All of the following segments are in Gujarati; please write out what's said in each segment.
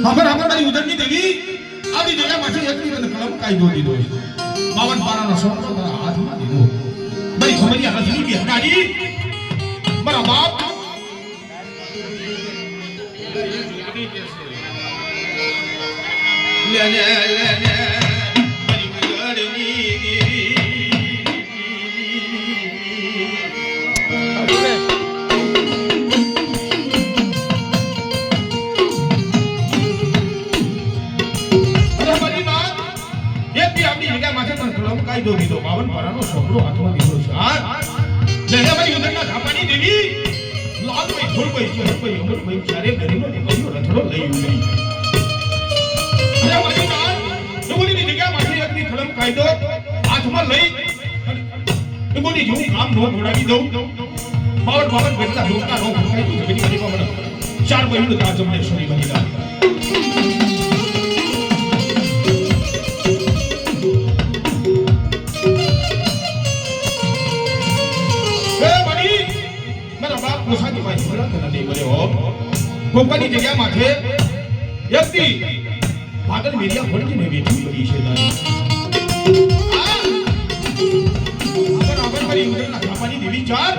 હમર મારી ઉદરની દેવી આવી જગ્યામાંથી એકની અને કલમ કાયદો દીધો છે 52 પારાનો સોનો મારા હાથમાં દીધો ભાઈ ખમરિયા રજની કે હકાજી મારા બાપ લે લે લે લે કાયદો દીધો 52 પારાનો સોગડો હાથમાં દીધો છે હા જગ્યામાં યુદ્ધના થાપાની દેવી લાલભાઈ ધોળભાઈ ચરણભાઈ અમરભાઈ ચારે ગરીબો ને ગયો રથડો લઈ ઉતરી અરે મારી નાન જોગણીની જગ્યામાંથી એકની ખડમ કાયદો હાથમાં લઈ એમોની જો કામ નો ઘોડાવી દઉં 52 બેટલા લોકના નો ઘોડાવી દઉં જગની ગરીબો મને ચાર મહિનો તાજમને શરી બની લાવી પોસાની ભાઈ ભલા તને નહીં મળ્યો કોકની જગ્યા માથે એકતી પાગલ મેરિયા ફોડકીને બેઠી પડી છે તારી આગળ મારી ઉદરના ખાપાની દેવી ચાર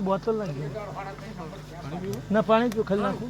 बोतल ना पानी तो खल नाखू